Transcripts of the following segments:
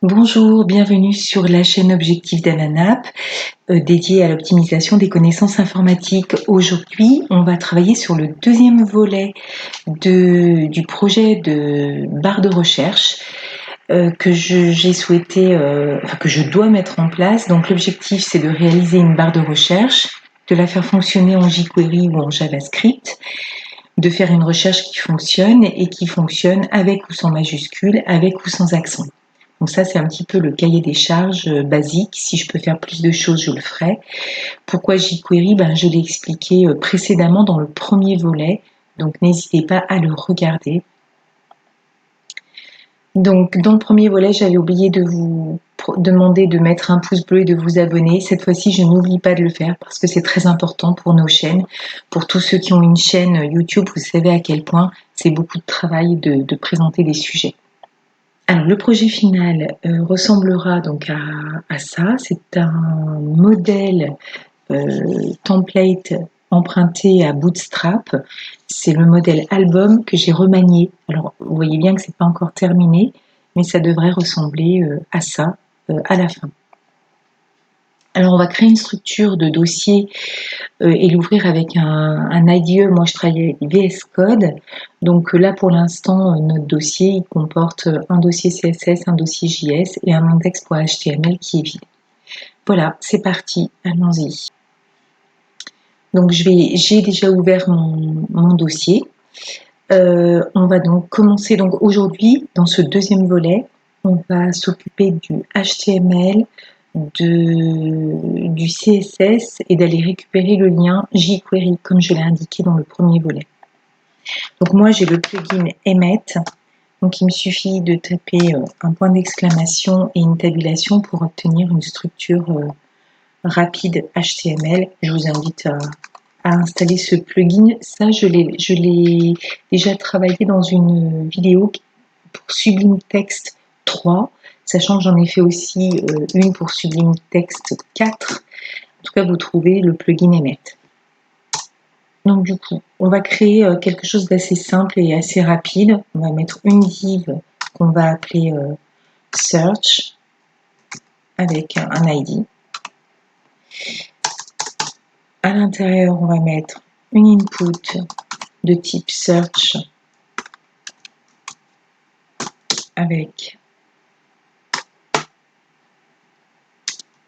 Bonjour, bienvenue sur la chaîne Objectif d'Ananap, dédiée à l'optimisation des connaissances informatiques. Aujourd'hui, on va travailler sur le deuxième volet du projet de barre de recherche que j'ai souhaité, que je dois mettre en place. Donc l'objectif, c'est de réaliser une barre de recherche, de la faire fonctionner en jQuery ou en JavaScript, de faire une recherche qui fonctionne et qui fonctionne avec ou sans majuscules, avec ou sans accent. Donc ça, c'est un petit peu le cahier des charges basique. Si je peux faire plus de choses, je le ferai. Pourquoi jQuery? Je l'ai expliqué précédemment dans le premier volet, donc n'hésitez pas à le regarder. Donc dans le premier volet, j'avais oublié de vous demander de mettre un pouce bleu et de vous abonner. Cette fois-ci, je n'oublie pas de le faire parce que c'est très important pour nos chaînes. Pour tous ceux qui ont une chaîne YouTube, vous savez à quel point c'est beaucoup de travail de présenter des sujets. Alors, le projet final ressemblera donc à ça. C'est un modèle template emprunté à Bootstrap. C'est le modèle album que j'ai remanié. Alors, vous voyez bien que c'est pas encore terminé, mais ça devrait ressembler à ça à la fin. Alors, on va créer une structure de dossier et l'ouvrir avec un IDE. Moi, je travaille avec VS Code. Donc là, pour l'instant, notre dossier, il comporte un dossier CSS, un dossier JS et un index.html qui est vide. Voilà, c'est parti, allons-y. Donc, j'ai déjà ouvert mon dossier. On va donc commencer. Donc aujourd'hui, dans ce deuxième volet, on va s'occuper du HTML, du CSS et d'aller récupérer le lien jQuery, comme je l'ai indiqué dans le premier volet. Donc moi, j'ai le plugin Emmet. Donc il me suffit de taper un point d'exclamation et une tabulation pour obtenir une structure rapide HTML. Je vous invite à installer ce plugin. Ça, je l'ai déjà travaillé dans une vidéo pour Sublime Text 3, sachant que j'en ai fait aussi une pour Sublime Text 4. En tout cas, vous trouvez le plugin Emmet. Donc du coup, on va créer quelque chose d'assez simple et assez rapide. On va mettre une div qu'on va appeler search avec un ID. À l'intérieur, on va mettre une input de type search avec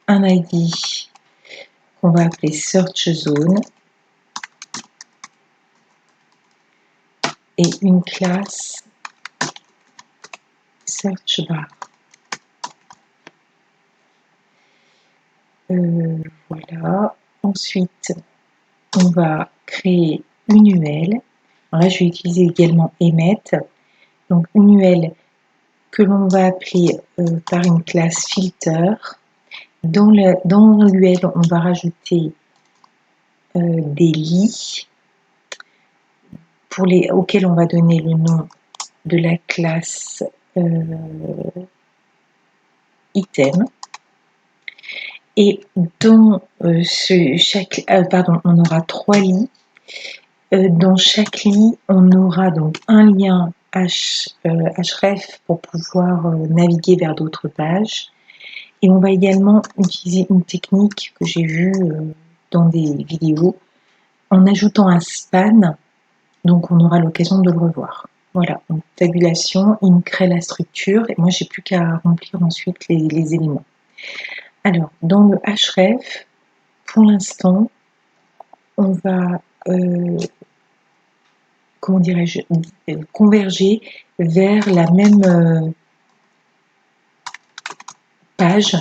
un ID qu'on va appeler search zone et une classe search bar. Voilà. Ensuite, on va créer une UL. Alors là, je vais utiliser également Emmet. Donc une UL que l'on va appeler par une classe filter. Dans l'UL, on va rajouter des lits auxquels on va donner le nom de la classe item. Et dans on aura 3 lits. Dans chaque lit, on aura donc un lien href pour pouvoir naviguer vers d'autres pages. Et on va également utiliser une technique que j'ai vue dans des vidéos en ajoutant un span. Donc on aura l'occasion de le revoir. Voilà, donc tabulation, il me crée la structure et moi j'ai plus qu'à remplir ensuite les éléments. Alors, dans le href, pour l'instant, on va converger vers la même page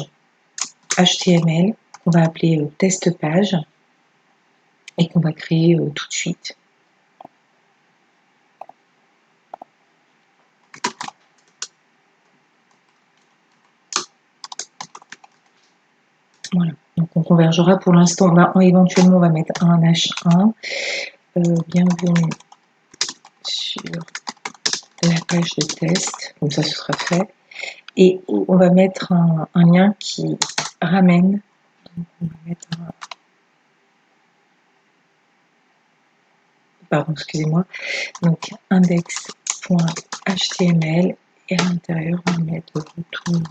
HTML qu'on va appeler test page et qu'on va créer tout de suite. Voilà, donc on convergera pour l'instant. Éventuellement, on va mettre un H1. Bienvenue sur la page de test, comme ça ce sera fait. Et on va mettre un lien qui ramène. Donc on va mettre excusez-moi. Donc index.html et à l'intérieur on va mettre retour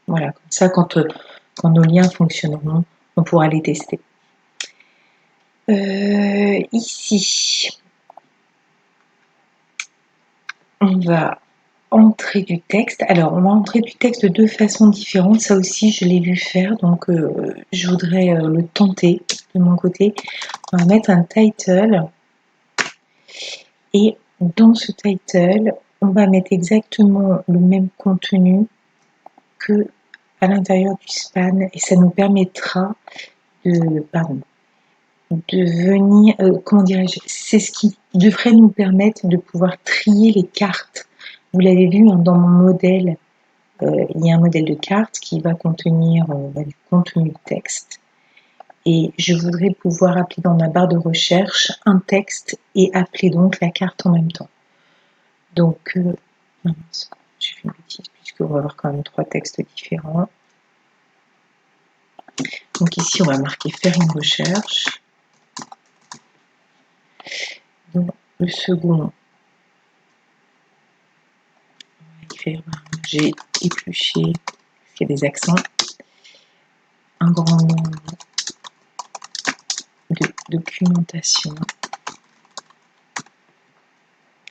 Voilà, comme ça, quand nos liens fonctionneront, on pourra les tester. Ici, on va entrer du texte. Alors, on va entrer du texte de deux façons différentes. Ça aussi, je l'ai vu faire, donc je voudrais le tenter de mon côté. On va mettre un title. Et dans ce title, on va mettre exactement le même contenu que à l'intérieur du span. Et ça nous permettra de venir, comment dirais-je, c'est ce qui devrait nous permettre de pouvoir trier les cartes. Vous l'avez vu dans mon modèle, il y a un modèle de carte qui va contenir du contenu de texte. Et je voudrais pouvoir appeler dans ma barre de recherche un texte et appeler donc la carte en même temps. Donc, j'ai fait une bêtise puisqu'on va avoir quand même 3 textes différents. Donc ici, on va marquer faire une recherche. Dans le second, j'ai épluché, il y a des accents, un grand nombre de documentation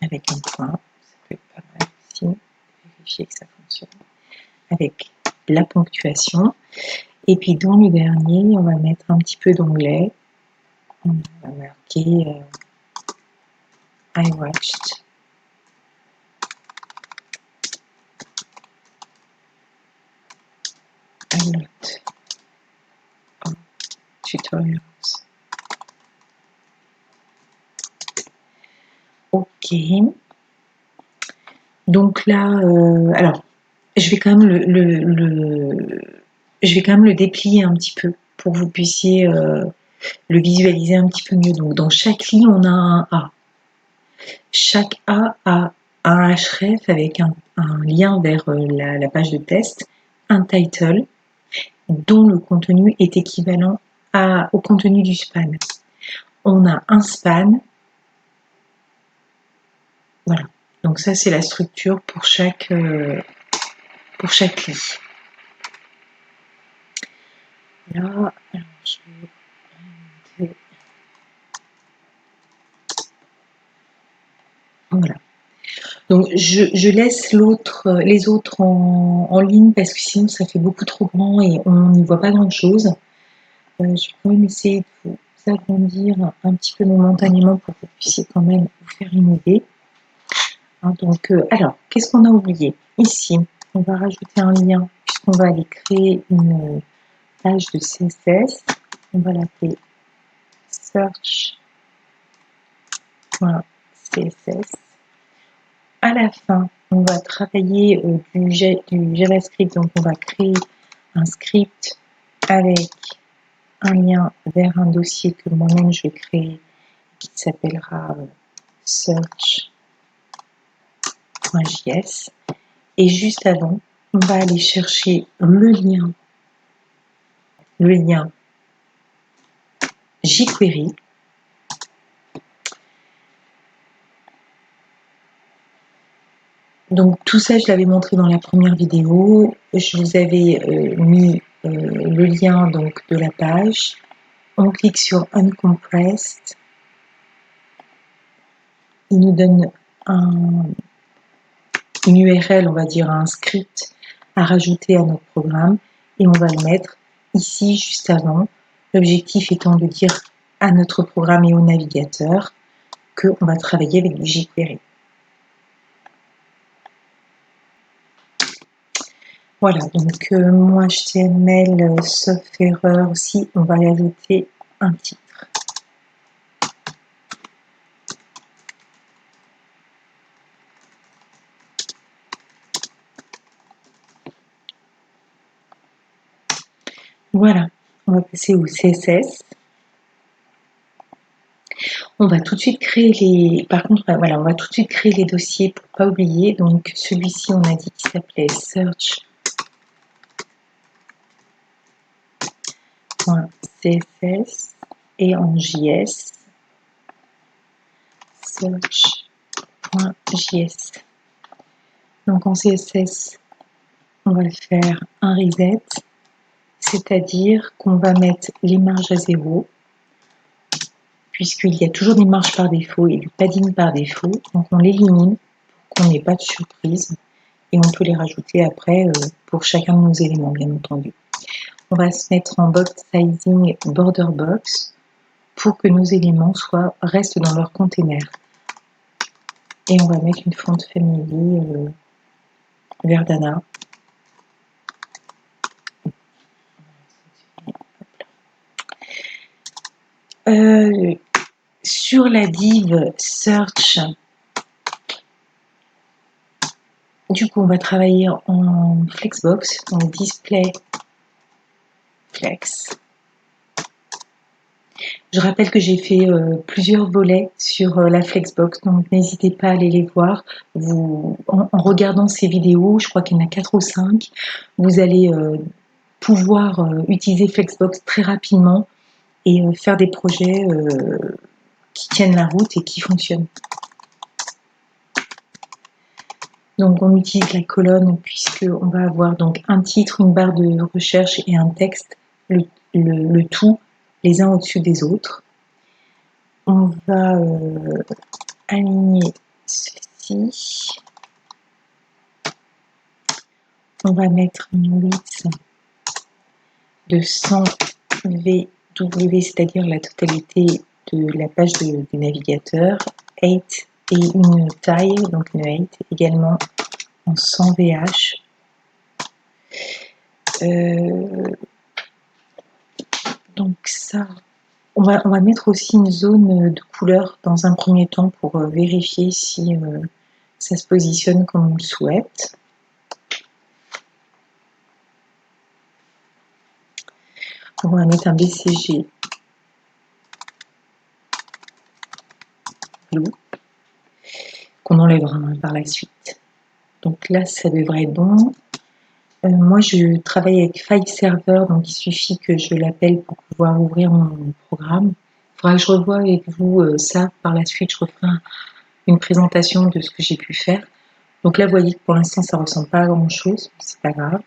avec un point, ça peut être pas mal aussi, vérifier que ça fonctionne, avec la ponctuation. Et puis dans le dernier, on va mettre un petit peu d'anglais, on va marquer I watched a lot of tutorials. Ok. Donc là, alors, je vais quand même je vais quand même le déplier un petit peu pour que vous puissiez le visualiser un petit peu mieux. Donc dans chaque ligne, on a un A. Chaque A a un href avec un lien vers la page de test, un title dont le contenu est équivalent au contenu du span. On a un span. Voilà. Donc ça, c'est la structure pour chaque lit. Là, alors je vais remonter. Voilà. Donc je laisse les autres en ligne parce que sinon ça fait beaucoup trop grand et on n'y voit pas grand chose. Je vais quand même essayer de vous agrandir un petit peu momentanément pour que vous puissiez quand même vous faire une idée. Hein, donc, alors, qu'est-ce qu'on a oublié? Ici, on va rajouter un lien puisqu'on va aller créer une page de CSS. On va l'appeler search.css. À la fin, on va travailler du JavaScript, donc on va créer un script avec un lien vers un dossier que moi-même je vais créer qui s'appellera search.js. Et juste avant, on va aller chercher le lien jQuery. Donc tout ça, je l'avais montré dans la première vidéo. Je vous avais mis le lien donc de la page. On clique sur Uncompressed. Il nous donne une URL, on va dire un script à rajouter à notre programme et on va le mettre ici juste avant. L'objectif étant de dire à notre programme et au navigateur qu'on va travailler avec du jQuery. Voilà, donc mon HTML, sauf erreur aussi, on va y ajouter un titre. Voilà, on va passer au CSS. On va tout de suite créer par contre, voilà, on va tout de suite créer les dossiers pour pas oublier. Donc celui-ci, on a dit qu'il s'appelait search.css et en JS search.js. Donc en CSS, on va faire un reset, c'est-à-dire qu'on va mettre les marges à 0, puisqu'il y a toujours des marges par défaut et du padding par défaut, donc on l'élimine pour qu'on n'ait pas de surprise, et on peut les rajouter après pour chacun de nos éléments, bien entendu. On va se mettre en box sizing border box pour que nos éléments restent dans leur container. Et on va mettre une font family Verdana. Sur la div search, du coup on va travailler en flexbox, donc display flex. Je rappelle que j'ai fait plusieurs volets sur la Flexbox, donc n'hésitez pas à aller les voir. En regardant ces vidéos, je crois qu'il y en a 4 ou 5, vous allez pouvoir utiliser Flexbox très rapidement et faire des projets qui tiennent la route et qui fonctionnent. Donc on utilise la colonne puisqu'on va avoir donc un titre, une barre de recherche et un texte, le tout les uns au-dessus des autres. On va aligner ceci. On va mettre une width de 100 VW, c'est-à-dire la totalité de la page du navigateur. 8 et une taille, donc une 8 également en 100 VH. Donc ça, on va mettre aussi une zone de couleur dans un premier temps pour vérifier si ça se positionne comme on le souhaite. On va mettre un BCG blue qu'on enlèvera par la suite. Donc là, ça devrait être bon. Moi, je travaille avec File Server, donc il suffit que je l'appelle pour pouvoir ouvrir mon programme. Il faudra que je revoie avec vous ça par la suite. Je referai une présentation de ce que j'ai pu faire. Donc là, vous voyez que pour l'instant, ça ne ressemble pas à grand-chose, mais c'est pas grave.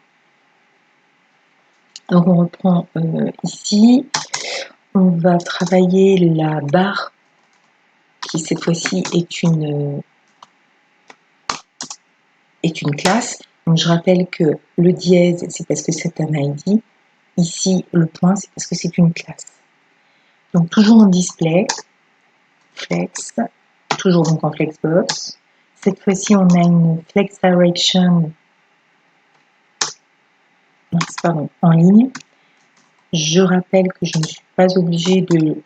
Donc on reprend ici. On va travailler la barre qui cette fois-ci est une classe. Donc je rappelle que le dièse, c'est parce que c'est un ID. Ici, le point, c'est parce que c'est une classe. Donc toujours en display, flex, toujours donc en flexbox. Cette fois-ci, on a une flex direction en ligne. Je rappelle que je ne suis pas obligée de...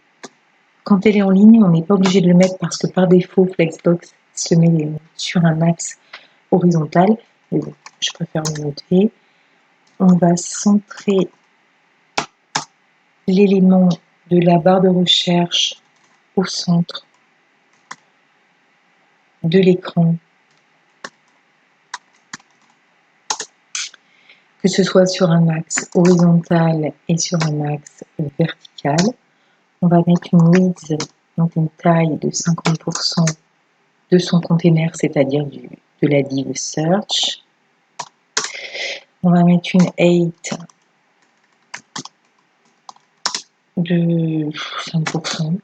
Quand elle est en ligne, on n'est pas obligé de le mettre parce que par défaut, Flexbox se met sur un axe horizontal. Mais bon, je préfère le noter. On va centrer l'élément de la barre de recherche au centre de l'écran, que ce soit sur un axe horizontal et sur un axe vertical. On va mettre une width, donc une taille de 50% de son container, c'est-à-dire de la div search. On va mettre une 8 de 5%.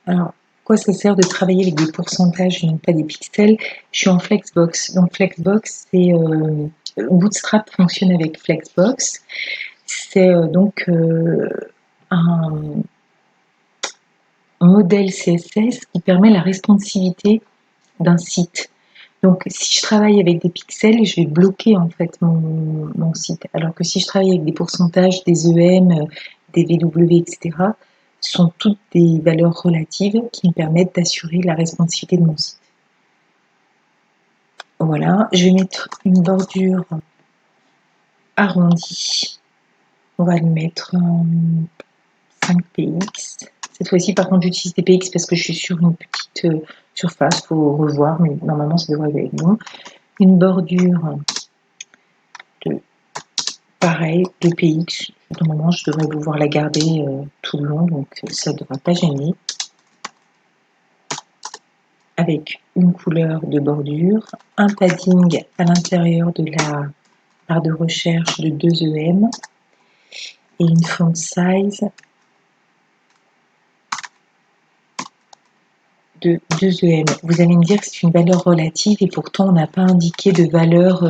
Alors, quoi ça sert de travailler avec des pourcentages et non pas des pixels? Je suis en Flexbox. Donc Flexbox, c'est Bootstrap fonctionne avec Flexbox. C'est donc un modèle CSS qui permet la responsivité d'un site. Donc, si je travaille avec des pixels, je vais bloquer en fait mon site. Alors que si je travaille avec des pourcentages, des EM, des VW, etc., sont toutes des valeurs relatives qui me permettent d'assurer la responsivité de mon site. Voilà, je vais mettre une bordure arrondie. On va le mettre en 5 px. Cette fois-ci, par contre, j'utilise des px parce que je suis sur une petite surface. Il faut revoir, mais normalement, ça devrait être bon. Une bordure de pareil, de px. Normalement, je devrais pouvoir la garder tout le long, donc ça ne devrait pas gêner. avec une couleur de bordure, un padding à l'intérieur de la barre de recherche de 2 EM et une font size de 2 EM. Vous allez me dire que c'est une valeur relative et pourtant on n'a pas indiqué de valeur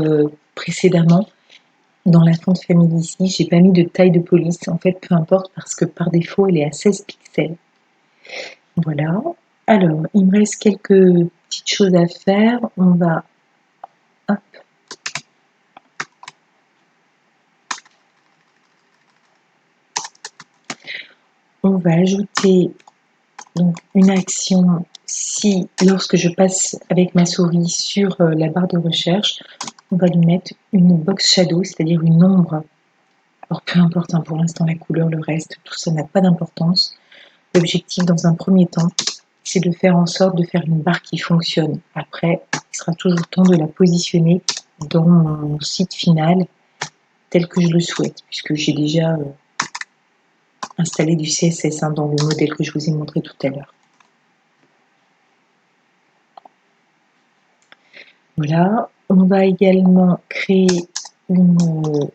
précédemment. Dans la font famille ici, j'ai pas mis de taille de police, en fait peu importe parce que par défaut elle est à 16 pixels. Voilà. Alors, il me reste quelques petites choses à faire. On va, hop, on va ajouter donc une action si, lorsque je passe avec ma souris sur la barre de recherche, on va lui mettre une box shadow, c'est-à-dire une ombre. Alors peu importe, hein, pour l'instant la couleur, le reste, tout ça n'a pas d'importance. L'objectif dans un premier temps, c'est de faire en sorte de faire une barre qui fonctionne. Après, il sera toujours temps de la positionner dans mon site final tel que je le souhaite, puisque j'ai déjà installé du CSS dans le modèle que je vous ai montré tout à l'heure. Voilà, on va également créer une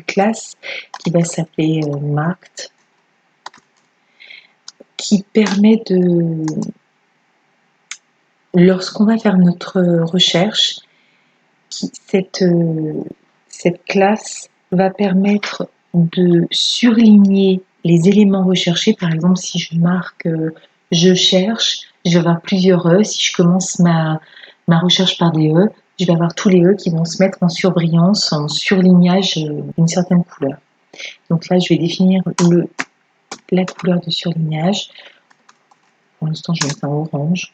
classe qui va s'appeler Marked, qui permet de, lorsqu'on va faire notre recherche, cette classe va permettre de surligner les éléments recherchés. Par exemple, si je marque je cherche, je vais avoir plusieurs E. Si je commence ma recherche par des E, je vais avoir tous les E qui vont se mettre en surbrillance, en surlignage d'une certaine couleur. Donc là, je vais définir la couleur de surlignage. Pour l'instant, je vais mettre un orange.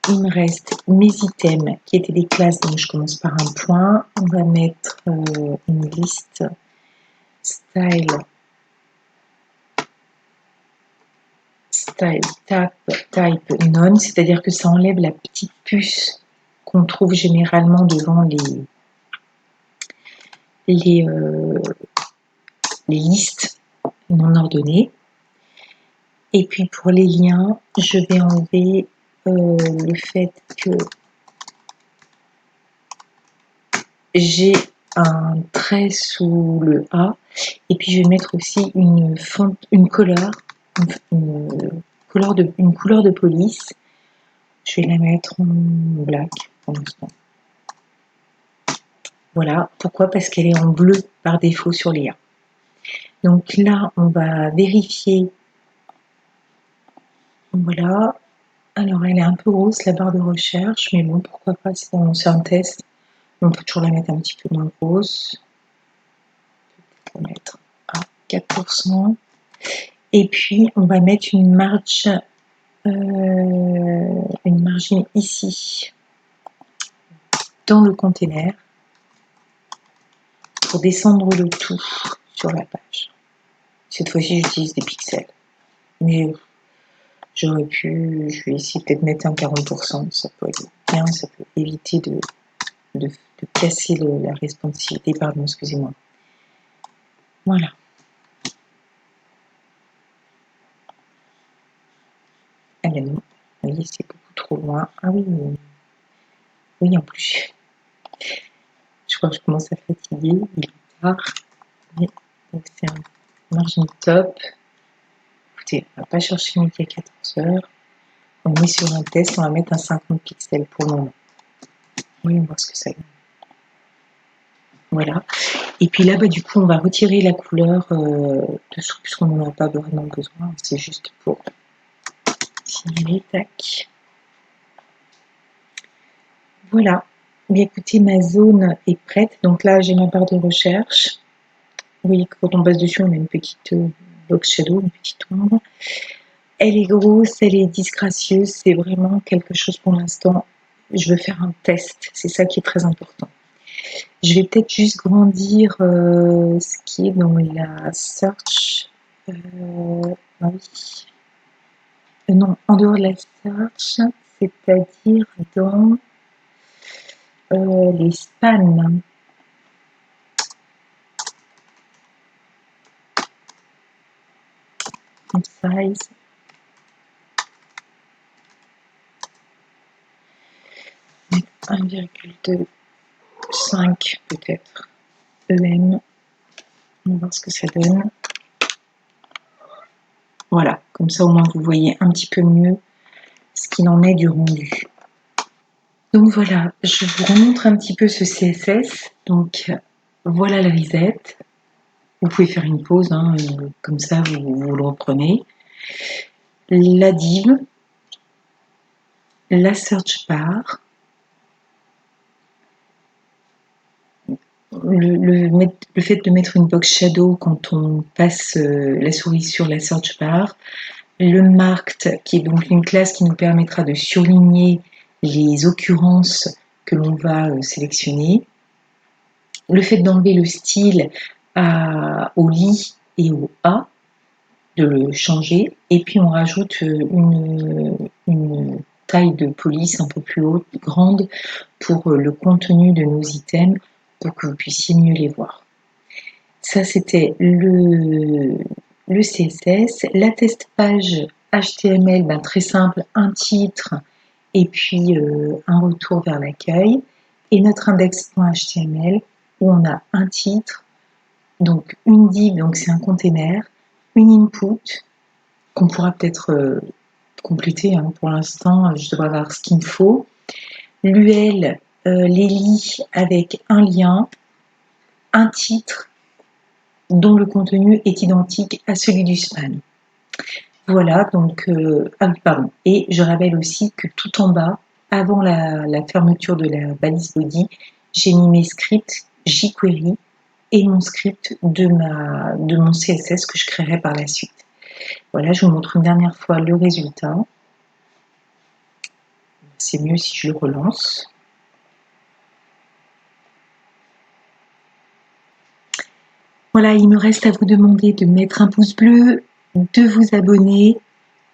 Il me reste mes items qui étaient des classes, donc je commence par un point. On va mettre une liste style type none, c'est-à-dire que ça enlève la petite puce qu'on trouve généralement devant les listes non ordonnées. Et puis pour les liens, je vais enlever le fait que j'ai un trait sous le A, et puis je vais mettre aussi une couleur de police. Je vais la mettre en black pour l'instant. Voilà, pourquoi? Parce qu'elle est en bleu par défaut sur les A. Donc là, on va vérifier. Voilà. Alors, elle est un peu grosse, la barre de recherche, mais bon, pourquoi pas, c'est un test. On peut toujours la mettre un petit peu moins grosse. On va mettre à 4%. Et puis, on va mettre une margine ici, dans le container, pour descendre le tout sur la page. Cette fois-ci, j'utilise des pixels. Mais je vais essayer peut-être mettre un 40%, ça peut être bien, ça peut éviter de casser la responsivité, pardon, excusez-moi. Voilà. Allez, vous voyez, c'est beaucoup trop loin. Ah oui, oui, en plus, je crois que je commence à fatiguer, il est tard. Donc c'est un margin top. Écoutez, on va pas chercher midi à 14h. On est sur un test, on va mettre un 50 pixels pour le moment. Voyons voir ce que ça donne. Voilà. Et puis là, du coup, on va retirer la couleur dessous, puisqu'on n'en a pas vraiment besoin. C'est juste pour signaler. Tac. Voilà. Bien, écoutez, ma zone est prête. Donc là, j'ai ma barre de recherche. Vous voyez que quand on passe dessus, on a une petite box shadow, une petite ombre. Elle est grosse, elle est disgracieuse. C'est vraiment quelque chose pour l'instant. Je veux faire un test. C'est ça qui est très important. Je vais peut-être juste grandir ce qui est dans la search. Ah oui. Non, en dehors de la search, c'est-à-dire dans les spans. Size. 1,25 peut-être EM. On va voir ce que ça donne. Voilà, comme ça au moins vous voyez un petit peu mieux ce qu'il en est du rendu. Donc voilà, je vous remontre un petit peu ce CSS. Donc voilà le reset. Vous pouvez faire une pause, hein, comme ça vous le reprenez. La div, la search bar, le fait de mettre une box shadow quand on passe la souris sur la search bar, le marked qui est donc une classe qui nous permettra de surligner les occurrences que l'on va sélectionner, le fait d'enlever le style au lit et au A, de le changer, et puis on rajoute une taille de police un peu plus haute, grande, pour le contenu de nos items, pour que vous puissiez mieux les voir. Ça, c'était le CSS. La test page HTML, très simple, un titre et puis un retour vers l'accueil. Et notre index.html où on a un titre, donc une div, donc c'est un container, une input qu'on pourra peut-être compléter. Hein. Pour l'instant, je dois avoir ce qu'il me faut. L'UL, les lits avec un lien, un titre dont le contenu est identique à celui du span. Voilà, donc, pardon. Et je rappelle aussi que tout en bas, avant la fermeture de la balise body, j'ai mis mes scripts jQuery et mon script de mon CSS que je créerai par la suite. Voilà, je vous montre une dernière fois le résultat. C'est mieux si je le relance. Voilà, il me reste à vous demander de mettre un pouce bleu, de vous abonner.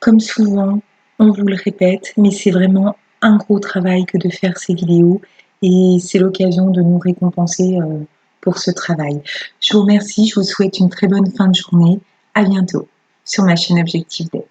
Comme souvent, on vous le répète, mais c'est vraiment un gros travail que de faire ces vidéos et c'est l'occasion de nous récompenser pour ce travail. Je vous remercie, je vous souhaite une très bonne fin de journée. À bientôt sur ma chaîne Objectif Dev.